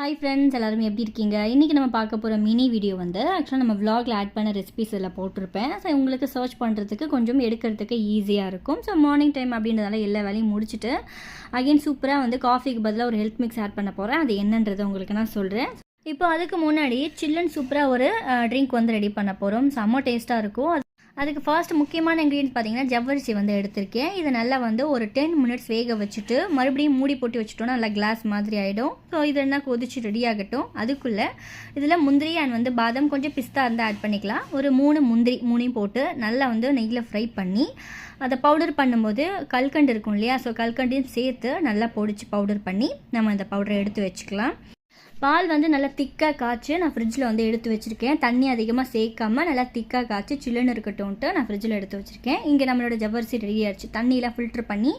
Hi friends, எல்லாருமே எப்படி இருக்கீங்க? இன்றைக்கி நம்ம பார்க்க போகிற மினி வீடியோ வந்து ஆக்சுவலாக நம்ம vlogல ஆட் பண்ண ரெசிபிஸ் எல்லாம் போட்டிருப்பேன். ஸோ உங்களுக்கு சர்ச் பண்ணுறதுக்கு கொஞ்சம் எடுக்கிறதுக்கு ஈஸியாக இருக்கும். ஸோ மார்னிங் டைம் அப்படின்றதால எல்லா வேலையும் முடிச்சுட்டு அகைன் சூப்பராக வந்து காஃபிக்கு பதிலாக ஒரு ஹெல்த் மிக்ஸ் ஆட் பண்ண போகிறேன். அது என்னன்றதை உங்களுக்கு நான் சொல்கிறேன். இப்போ அதுக்கு முன்னாடி சில்லுன்னு சூப்பராக ஒரு ட்ரிங்க் வந்து ரெடி பண்ண போகிறோம். செம்ம டேஸ்ட்டாக இருக்கும். அதுக்கு ஃபர்ஸ்ட் முக்கியமான இன்க்ரீடியன்ட் பார்த்தீங்கன்னா ஜவ்வரிசி வந்து எடுத்திருக்கேன். இதை நல்லா வந்து ஒரு 10 மினிட்ஸ் வேக வச்சுட்டு மறுபடியும் மூடி போட்டு வச்சுட்டோன்னா நல்லா கிளாஸ் மாதிரி ஆகிடும். ஸோ இது என்ன கொதிச்சு ரெடி ஆகட்டும். அதுக்குள்ளே இதில் முந்திரி அண்ட் வந்து பாதாம் கொஞ்சம் பிஸ்தா இருந்தால் ஆட் பண்ணிக்கலாம். ஒரு 3 முந்திரி 3 போட்டு நல்லா வந்து நெய்யில் ஃப்ரை பண்ணி அதை பவுடர் பண்ணும்போது கல்கண்டு இருக்கும் இல்லையா, ஸோ கல்கண்டையும் சேர்த்து நல்லா பொடிச்சு பவுடர் பண்ணி நம்ம அந்த பவுடரை எடுத்து வச்சுக்கலாம். பால் வந்து நல்லா திக்காக காய்ச்சி நான் ஃப்ரிட்ஜில் வந்து எடுத்து வச்சுருக்கேன். தண்ணி அதிகமாக சேர்க்காமல் நல்லா திக்காக காய்ச்சி சில்லுன்னு இருக்கட்டும்ன்ட்டு நான் ஃப்ரிட்ஜில் எடுத்து வச்சுருக்கேன். இங்கே நம்மளோட ஜவ்வரிசி ரெடி ஆகிடுச்சு. தண்ணியெலாம் ஃபில்ட்ரு பண்ணி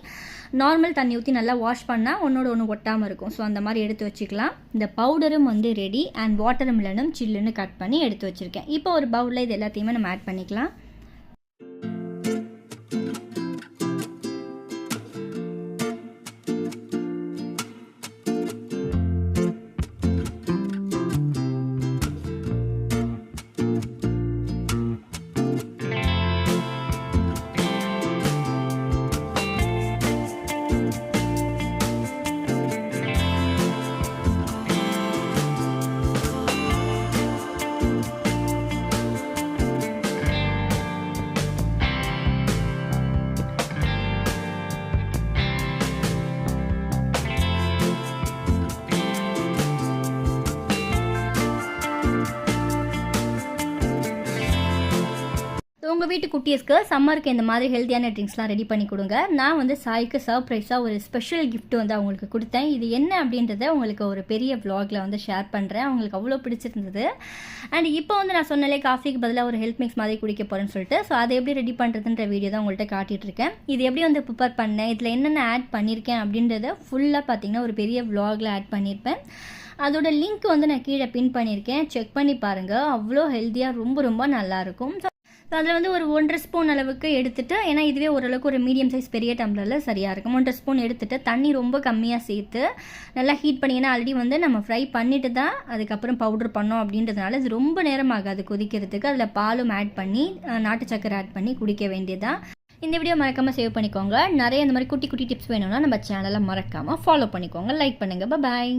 நார்மல் தண்ணி ஊற்றி நல்லா வாஷ் பண்ணால் ஒன்றோட ஒன்று ஒட்டாமல் இருக்கும். ஸோ அந்த மாதிரி எடுத்து வச்சுக்கலாம். இந்த பவுடரும் வந்து ரெடி அண்ட் வாட்டர் மிலனும் சில்லுன்னு கட் பண்ணி எடுத்து வச்சுருக்கேன். இப்போ ஒரு பவுலில் இது எல்லாத்தையுமே நம்ம ஆட் பண்ணிக்கலாம். உங்கள் வீட்டு குட்டீஸ்க்கு சம்மருக்கு இந்த மாதிரி ஹெல்த்தியான ட்ரிங்க்ஸ்லாம் ரெடி பண்ணி கொடுங்க. நான் வந்து சாய்க்கு சர்ப்ரைஸாக ஒரு ஸ்பெஷல் கிஃப்ட் வந்து அவங்களுக்கு கொடுத்தேன். இது என்ன அப்படின்றத உங்களுக்கு ஒரு பெரிய vlogல வந்து ஷேர் பண்ணுறேன். அவங்களுக்கு அவ்வளோ பிடிச்சிருந்தது. அண்ட் இப்போ வந்து நான் சொன்னாலே காஃபிக்கு பதிலாக ஒரு ஹெல்த் மிக்ஸ் மாதிரி குடிக்க போகிறேன்னு சொல்லிட்டு, ஸோ அதை எப்படி ரெடி பண்ணுறதுன்ற வீடியோ தான் உங்கள்கிட்ட காட்டிகிட்டு இருக்கேன். இது எப்படி வந்து ப்ரிப்பேர் பண்ணேன், இதில் என்னென்ன ஆட் பண்ணியிருக்கேன் அப்படின்றத ஃபுல்லாக பார்த்தீங்கன்னா ஒரு பெரிய vlogல ஆட் பண்ணியிருப்பேன். அதோட லிங்க் வந்து நான் கீழே பின் பண்ணியிருக்கேன். செக் பண்ணி பாருங்கள். அவ்வளோ ஹெல்த்தியாக ரொம்ப நல்லாயிருக்கும். ஸோ அதில் வந்து ஒரு 1.5 ஸ்பூன் அளவுக்கு எடுத்துகிட்டு, ஏன்னா இதுவே ஓரளவுக்கு ஒரு மீடியம் சைஸ் பெரிய டம்ளரில் சரியாக இருக்கும். 1.5 ஸ்பூன் எடுத்துகிட்டு தண்ணி ரொம்ப கம்மியாக சேர்த்து நல்லா ஹீட் பண்ணிங்கன்னா ஆல்ரெடி வந்து நம்ம ஃப்ரை பண்ணிவிட்டு தான் அதுக்கப்புறம் பவுடர் பண்ணோம் அப்படின்றதுனால இது ரொம்ப நேரம் ஆகாது கொதிக்கிறதுக்கு. அதில் பாலும் ஆட் பண்ணி நாட்டு சக்கரை ஆட் பண்ணி குடிக்க வேண்டியதான். இந்த வீடியோ மறக்காமல் சேவ் பண்ணிக்கோங்க. நிறைய இந்த மாதிரி குட்டி குட்டி டிப்ஸ் வேணும்னா நம்ம சேனலை மறக்காமல் ஃபாலோ பண்ணிக்கோங்க. லைக் பண்ணுங்கள். பாய்.